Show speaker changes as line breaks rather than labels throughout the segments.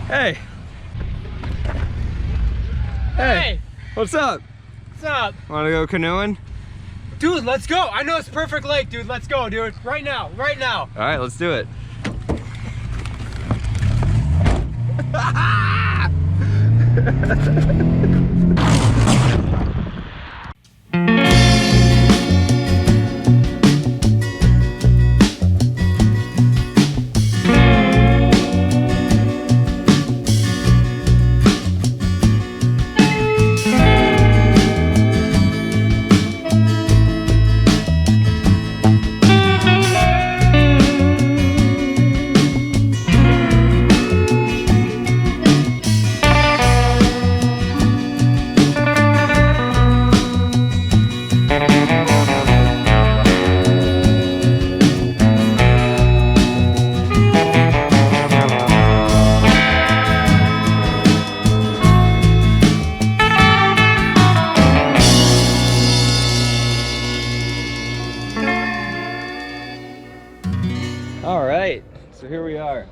Hey. Hey. What's up?
What's up?
Wanna go canoeing?
Dude, let's go. I know it's a perfect lake, dude. Let's go, dude. Right now, right now.
All right, let's do it. All right, so here we are.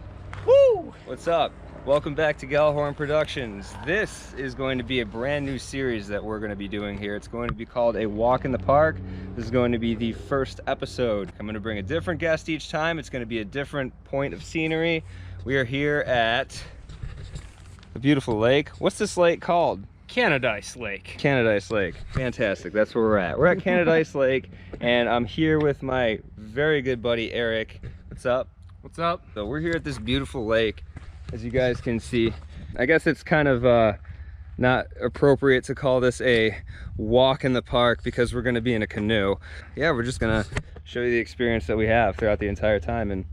Woo!
What's up? Welcome back to Gallhorn Productions. This is going to be a brand new series that we're going to be doing here. It's going to be called A Walk in the Park. This is going to be the first episode. I'm going to bring a different guest each time. It's going to be a different point of scenery. We are here at a beautiful lake. What's this lake called?
Canadice Lake.
Canadice Lake. Fantastic. That's where we're at. We're at Canadice Lake, and I'm here with my very good buddy Eric. What's up?
What's up?
So we're here at this beautiful lake, as you guys can see. I guess it's kind of not appropriate to call this a walk in the park because we're going to be in a canoe. Yeah, we're just going to show you the experience that we have throughout the entire time, and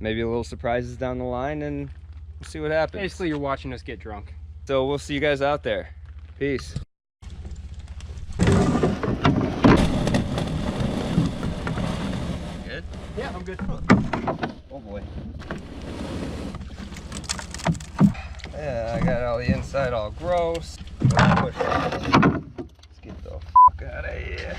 maybe a little surprises down the line, and we'll see what happens.
Basically, you're watching us get drunk.
So we'll see you guys out there. Peace. Good?
Yeah, I'm good.
Oh boy. Yeah, I got all the inside all gross. Let's get the fuck out of here.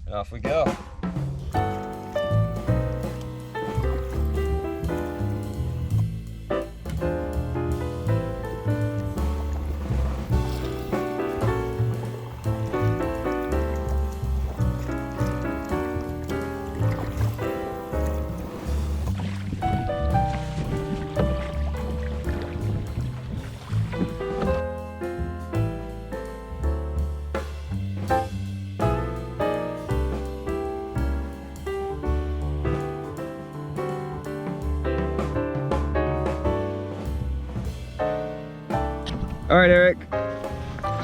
And off we go. All right, Eric.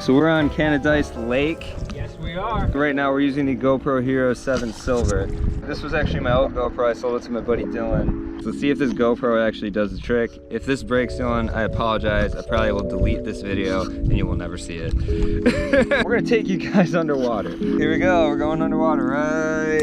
So we're on Canadice Lake.
Yes, we are.
Right now we're using the GoPro Hero 7 Silver. This was actually my old GoPro. I sold it to my buddy Dylan. So let's see if this GoPro actually does the trick. If this breaks, Dylan, I apologize. I probably will delete this video and you will never see it. We're gonna take you guys underwater. Here we go, we're going underwater, right?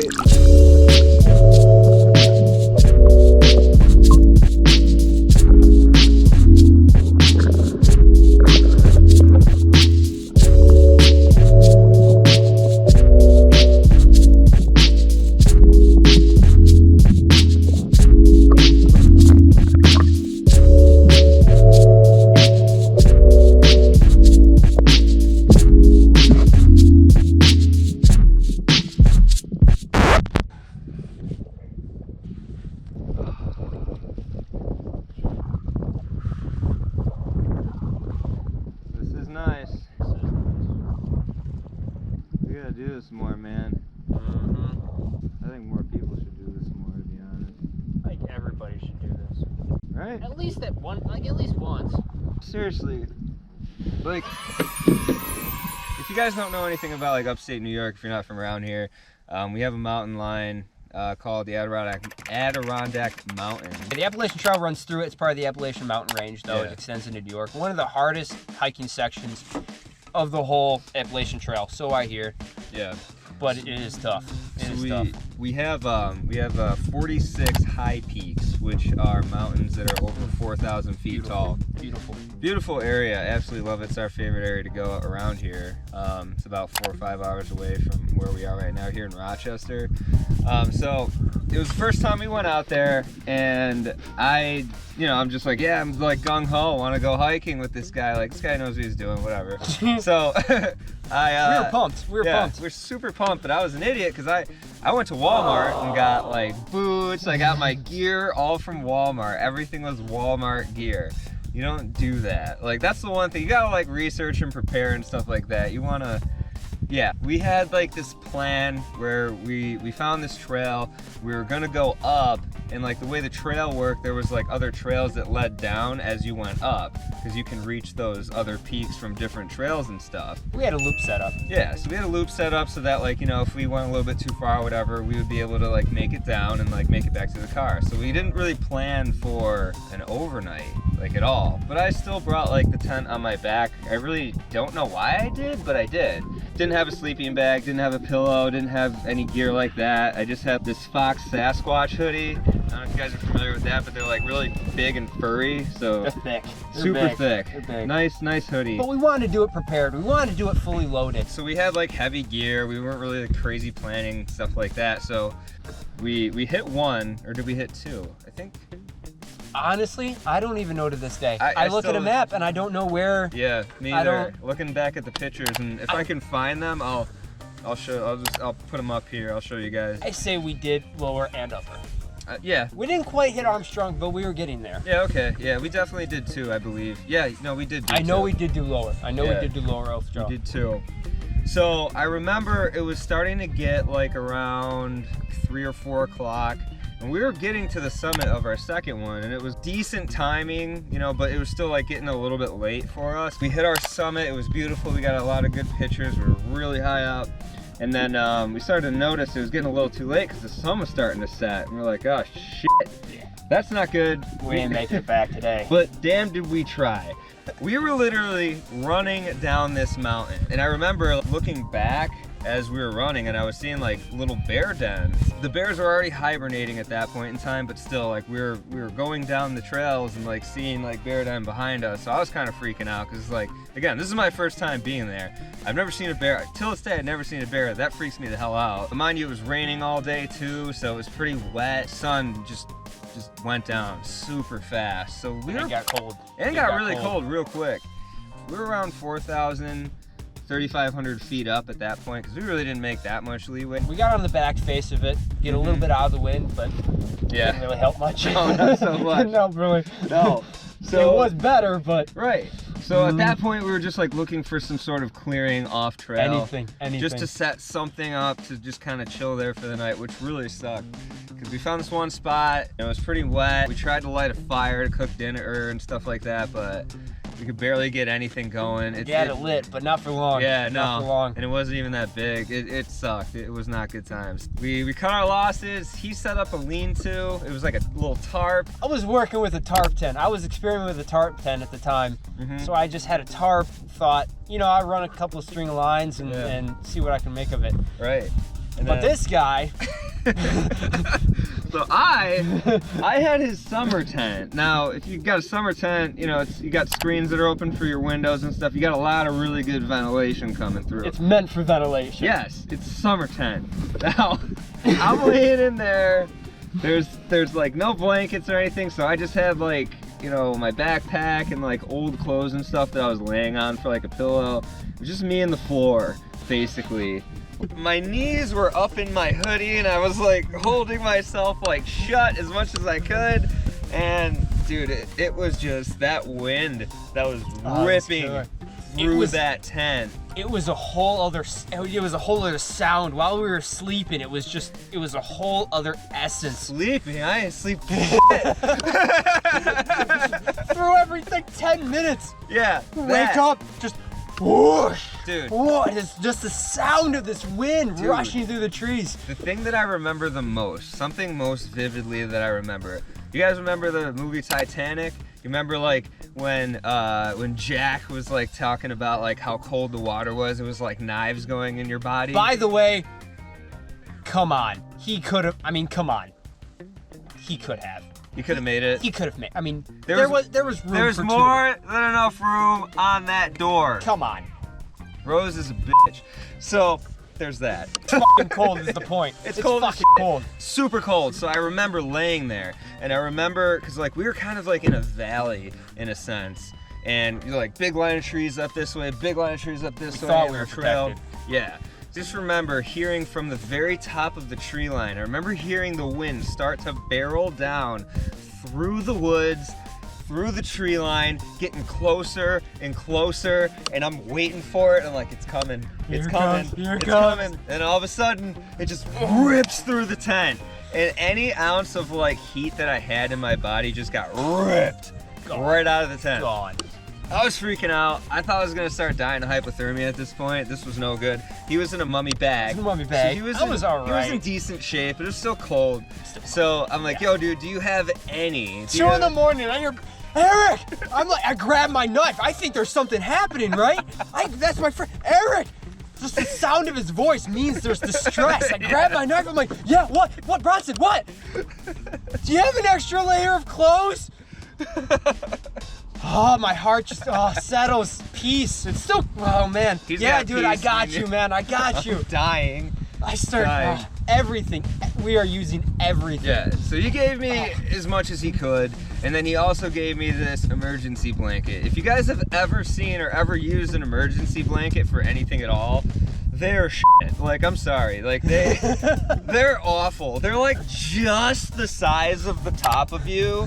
Do this more, man. I think more people should do this more, to be honest.
I think everybody should do this.
Right?
At least at least once.
Seriously, like, if you guys don't know anything about like upstate New York, if you're not from around here, we have a mountain line called the Adirondack Mountain.
The Appalachian Trail runs through it. It's part of the Appalachian Mountain Range, though.
Yeah.
It extends into New York. One of the hardest hiking sections of the whole Appalachian Trail, so I hear.
Yeah.
But it is tough. It is tough.
We have 46 high peaks, which are mountains that are over 4,000 feet tall.
Beautiful.
Beautiful area. Absolutely love it. It's our favorite area to go around here. It's about 4 or 5 hours away from where we are right now here in Rochester. So it was the first time we went out there, and I'm just like, yeah, I'm like gung-ho, want to go hiking with this guy. Like, this guy knows what he's doing, whatever. So we
were pumped. We were pumped.
We're super pumped, but I was an idiot because I went to Walmart and got like boots. I got my gear all from Walmart. Everything was Walmart gear. You don't do that. Like, that's the one thing. You gotta like research and prepare and stuff like that. You wanna, yeah. We had like this plan where we found this trail. We were gonna go up, and like the way the trail worked, there was like other trails that led down as you went up, because you can reach those other peaks from different trails and stuff.
We had a loop set up.
Yeah, so we had a loop set up so that, like, you know, if we went a little bit too far or whatever, we would be able to like make it down and like make it back to the car. So we didn't really plan for an overnight, like, at all. But I still brought like the tent on my back. I really don't know why I did, but I did. Didn't have a sleeping bag, didn't have a pillow, didn't have any gear like that. I just had this Fox Sasquatch hoodie. I don't know if you guys are familiar with that, but they're like really big and furry, so
They're thick.
super thick.
They're big.
Nice hoodie.
But we wanted to do it prepared. We wanted to do it fully loaded.
So we had like heavy gear. We weren't really like crazy planning stuff like that. So we hit one, or did we hit two? I think.
Honestly, I don't even know to this day.
I
I look at a map and I don't know where.
Yeah, me either. Looking back at the pictures, and if I can find them, I'll put them up here. I'll show you guys.
I say we did lower and upper.
Yeah.
We didn't quite hit Armstrong, but we were getting there.
Yeah, okay. Yeah, we definitely did too, I believe. Yeah, no, we did do
I know
two.
we did do lower. I know we did do lower Oathdraw.
We did too. So I remember it was starting to get like around 3 or 4 o'clock. And we were getting to the summit of our second one, and it was decent timing, you know, but it was still like getting a little bit late for us. We hit our summit, it was beautiful, we got a lot of good pictures, we were really high up. And then we started to notice it was getting a little too late because the sun was starting to set. And we're like, oh shit, that's not good.
We ain't making it back today.
But damn did we try. We were literally running down this mountain. And I remember looking back as we were running, and I was seeing like little bear dens. The bears were already hibernating at that point in time, but still, like, we were going down the trails and like seeing like bear den behind us. So I was kind of freaking out because, like, again, this is my first time being there. I've never seen a bear. Till this day, I've never seen a bear. That freaks me the hell out. But mind you, it was raining all day too, so it was pretty wet. Sun just went down super fast. So we
got cold.
And it got really cold real quick. We were around 4,000. 3,500 feet up at that point, because we really didn't make that much leeway.
We got on the back face of it, get a little bit out of the wind, but
yeah,
didn't really help much.
No, not so much.
Didn't help really.
No. So
it was better, but
right. So at that point, we were just like looking for some sort of clearing off trail.
Anything.
Just to set something up to just kind of chill there for the night, which really sucked. Because we found this one spot, and it was pretty wet. We tried to light a fire to cook dinner and stuff like that, but we could barely get anything going.
It lit, but not for long.
Yeah,
not for long.
And it wasn't even that big. It sucked. It was not good times. We cut our losses. He set up a lean-to. It was like a little tarp.
I was working with a tarp tent. I was experimenting with a tarp tent at the time. So I just had a tarp, thought, you know, I'll run a couple of string of lines and see what I can make of it.
Right.
But this guy...
So I had his summer tent. Now, if you've got a summer tent, you know, you got screens that are open for your windows and stuff. You got a lot of really good ventilation coming through.
It's meant for ventilation.
Yes, it's a summer tent. Now, I'm laying in there. There's like no blankets or anything, so I just have like, you know, my backpack and like old clothes and stuff that I was laying on for like a pillow. It was just me and the floor, basically. My knees were up in my hoodie, and I was like holding myself like shut as much as I could. And dude, it was just that wind that was ripping through that tent.
It was a whole other sound while we were sleeping. It was a whole other essence.
Sleeping? I ain't sleep.
Through every like 10 minutes.
Yeah.
Wake up, just whoosh.
Dude.
What is just the sound of this wind rushing through the trees?
The thing that I remember the most, something most vividly that I remember. You guys remember the movie Titanic? You remember like when Jack was like talking about like how cold the water was? It was like knives going in your body.
By the way, come on. He could have. I mean, come on. He could have.
You could have made it.
You could have made. I mean,
There
was room.
There's
for
more than enough room on that door.
Come on.
Rose is a bitch. So there's that.
It's fucking cold is the point.
It's cold as
fucking
shit.
cold.
Super cold. So I remember laying there, and I remember because like we were kind of like in a valley in a sense, and you're like big line of trees up this way, big line of trees up this way.
Thought
and
we were
trail.
protected.
Yeah. Just remember hearing from the very top of the tree line. I remember hearing the wind start to barrel down through the woods, through the tree line, getting closer and closer, and I'm waiting for it. I'm like, it's coming, it's coming, it's coming. And all of a sudden, it just rips through the tent. And any ounce of like heat that I had in my body just got ripped right out of the tent.
Gone.
I was freaking out. I thought I was gonna start dying of hypothermia at this point. This was no good. He was in a mummy bag.
In a mummy bag.
So
That was all
He was in
right.
decent shape, but it was still cold. So I'm like, yo, dude, do you have any?
2 in the morning, I hear, Eric! I'm like, I grab my knife. I think there's something happening, right? That's my friend, Eric! Just the sound of his voice means there's distress. I grab my knife, I'm like, yeah, what? What, Bronson, what? Do you have an extra layer of clothes? Oh, my heart just settles. Peace. It's still, oh man.
He's
Yeah,
got
dude, I
peace,
got
man.
you, man. I got you.
Dying.
I start,
Dying.
everything. We are using everything.
Yeah, so he gave me as much as he could, and then he also gave me this emergency blanket. If you guys have ever seen or ever used an emergency blanket for anything at all, they're shit. Like, I'm sorry. Like, they're awful. They're like just the size of the top of you,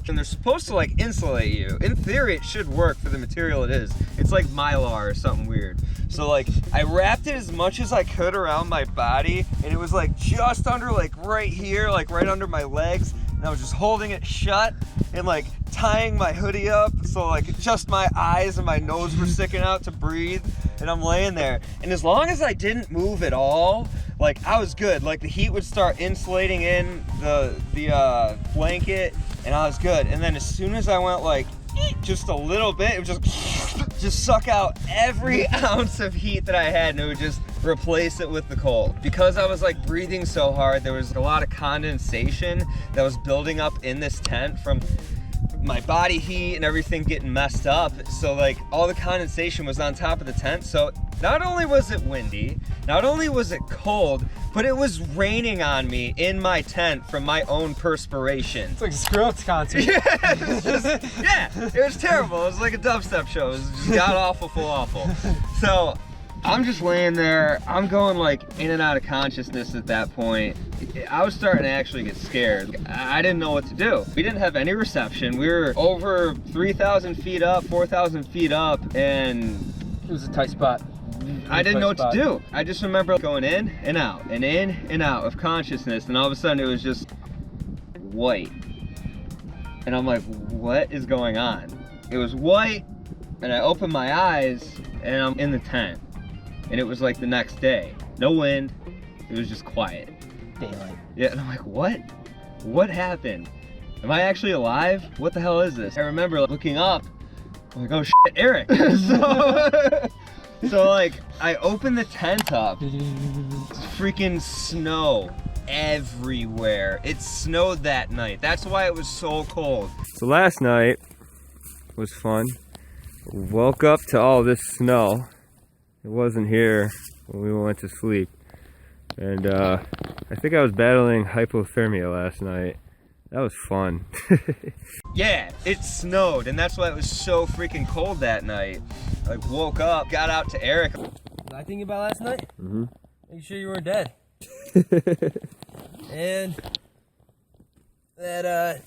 and they're supposed to like insulate you. In theory, it should work for the material it is. It's like Mylar or something weird. So like, I wrapped it as much as I could around my body, and it was like just under, like right here, like right under my legs, and I was just holding it shut and like tying my hoodie up so like just my eyes and my nose were sticking out to breathe, and I'm laying there, and as long as I didn't move at all, like I was good. Like the heat would start insulating in the blanket, and I was good. And then as soon as I went like just a little bit, it would just suck out every ounce of heat that I had, and it would just replace it with the cold. Because I was like breathing so hard, there was a lot of condensation that was building up in this tent from my body heat and everything getting messed up. So like all the condensation was on top of the tent. So not only was it windy, not only was it cold, but it was raining on me in my tent from my own perspiration.
It's like a Skrillex concert.
It was terrible. It was like a dubstep show. It was just god awful, full awful. So I'm just laying there. I'm going like in and out of consciousness at that point. I was starting to actually get scared. I didn't know what to do. We didn't have any reception. We were over 3,000 feet up, 4,000 feet up, and
It was a tight spot.
I didn't know what to do. I just remember going in and out of consciousness, and all of a sudden it was just white. And I'm like, what is going on? It was white, and I opened my eyes, and I'm in the tent. And it was like the next day. No wind, it was just quiet.
Daylight.
Yeah, and I'm like, what? What happened? Am I actually alive? What the hell is this? I remember looking up, I'm like, oh shit, Eric. So like, I opened the tent up, it's freaking snow everywhere. It snowed that night. That's why it was so cold. So last night was fun. Woke up to all this snow. It wasn't here when we went to sleep. And I think I was battling hypothermia last night. That was fun. Yeah, it snowed, and that's why it was so freaking cold that night. I woke up, got out to Eric.
Was I thinking about last night?
Mm-hmm.
Are you sure you weren't dead? And that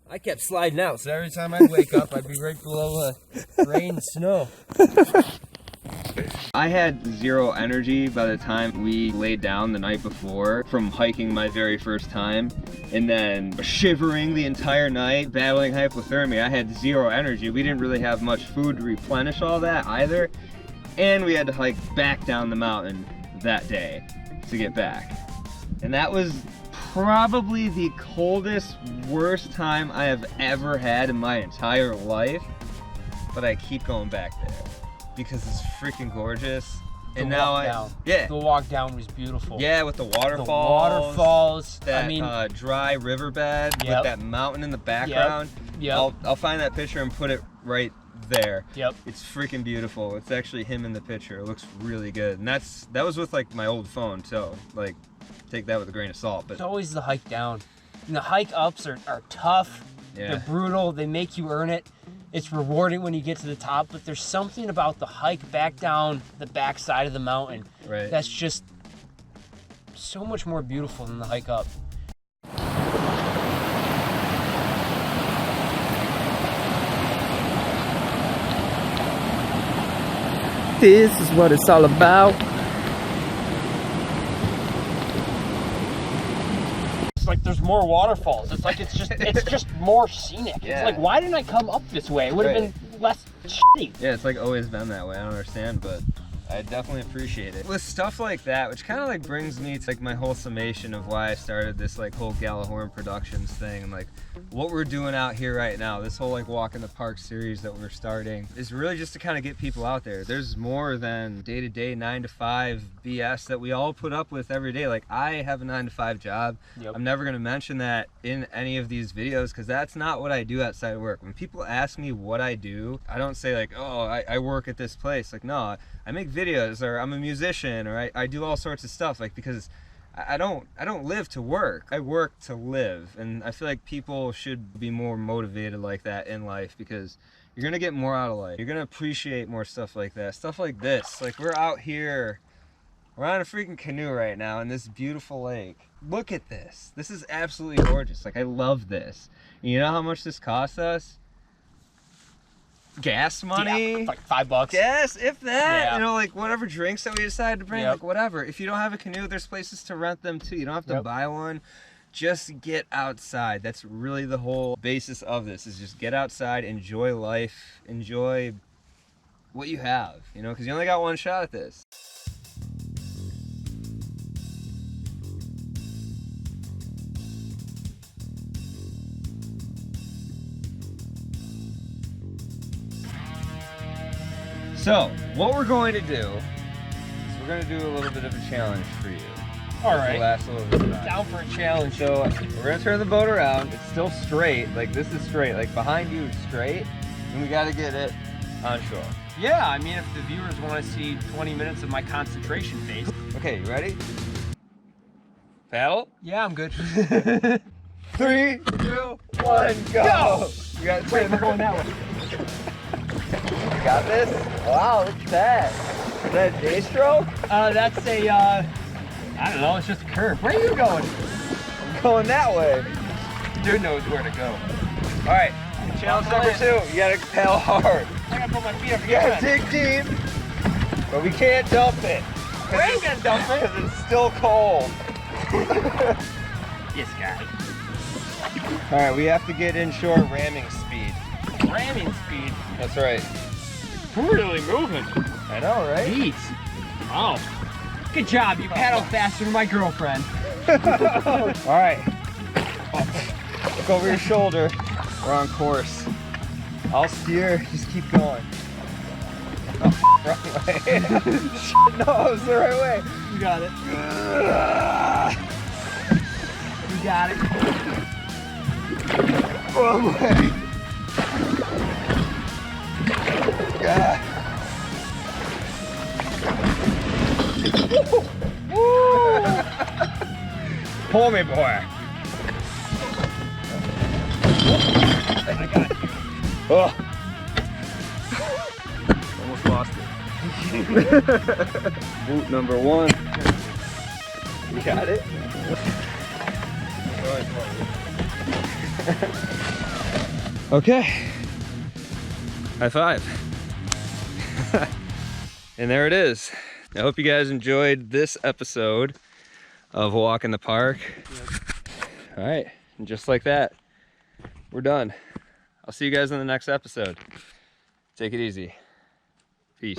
I kept sliding out, so every time I'd wake up, I'd be right below rain and snow.
I had zero energy by the time we laid down the night before from hiking my very first time, and then shivering the entire night, battling hypothermia. I had zero energy. We didn't really have much food to replenish all that either, and we had to hike back down the mountain that day to get back. And that was probably the coldest, worst time I have ever had in my entire life, but I keep going back there because it's freaking gorgeous And now
the walk down was beautiful.
Yeah, with the waterfalls.
The waterfalls.
That
I mean,
dry riverbed with that mountain in the background.
Yep.
I'll find that picture and put it right there.
Yep.
It's freaking beautiful. It's actually him in the picture. It looks really good. And that was with like my old phone, so like take that with a grain of salt. But
it's always the hike down. And the hike ups are tough.
Yeah.
They're brutal. They make you earn it. It's rewarding when you get to the top, but there's something about the hike back down the back side of the mountain that's just so much more beautiful than the hike up. This is what it's all about. It's like there's more waterfalls. It's like it's just more scenic.
Yeah.
It's like, why didn't I come up this way? It would have been less shitty.
yeah, it's like always been that way. I don't understand, but I definitely appreciate it. With stuff like that, which kind of like brings me to like my whole summation of why I started this like whole Gallahorn Productions thing, and like what we're doing out here right now, this whole like walk in the park series that we're starting is really just to kind of get people out there. There's more than day-to-day 9-to-5 BS that we all put up with every day. Like I have a 9-to-5 job. I'm never going to mention that in any of these videos because that's not what I do outside of work. When people ask me what I do, I don't say like, oh, I work at this place. Like, no, I make videos, or I'm a musician, or I do all sorts of stuff, like, because I don't live to work. I work to live. And I feel like people should be more motivated like that in life, because you're gonna get more out of life. You're gonna appreciate more stuff like that, stuff like this. Like we're out here, we're on a freaking canoe right now in this beautiful lake. Look at this. This is absolutely gorgeous. Like I love this. And you know how much this cost us? Gas money,
like $5.
Gas, if that. You know, like whatever drinks that we decided to bring, like whatever. If you don't have a canoe, there's places to rent them too. You don't have to buy one. Just get outside. That's really the whole basis of this, is just get outside, enjoy life, enjoy what you have, you know, because you only got one shot at this. So, what we're going to do is we're going to do a little bit of a challenge for you.
All right.
Last a little bit of time.
Down for a challenge.
So, we're going to turn the boat around. It's still straight. Like, this is straight. Like, behind you is straight. And we got to get it on shore.
Yeah, I mean, if the viewers want to see 20 minutes of my concentration face.
Okay, you ready? Paddle?
Yeah, I'm good.
3, 2, 1, go! You got it.
Wait, we're going that way.
You got this? Wow, look at that. Is that a J-stroke?
That's a, I don't know, it's just a curve. Where are you going?
I'm going that way.
Dude knows where to go.
All right, challenge number 2. You gotta paddle hard.
I gotta put my feet up
You gotta dig deep, but we can't dump it.
We ain't gonna dump it.
Because it's still cold.
This guy.
All right, we have to get inshore ramming speed.
Ramming speed?
That's right.
We're really moving.
I know, right?
Jeez. Wow. Good job. You paddle faster than my girlfriend.
All right. Look over your shoulder. We're on course. I'll steer. Just keep going. Oh, wrong way. Shit, no, it was the right way.
You got it. You got it.
Wrong way. Yeah. Woo. Pull me, boy.
I got you.
Oh. Almost lost it. Boot number 1. You got it? Okay. High five. And there it is. I hope you guys enjoyed this episode of Walk in the Park. All right, and just like that, we're done. I'll see you guys in the next episode. Take it easy. Peace.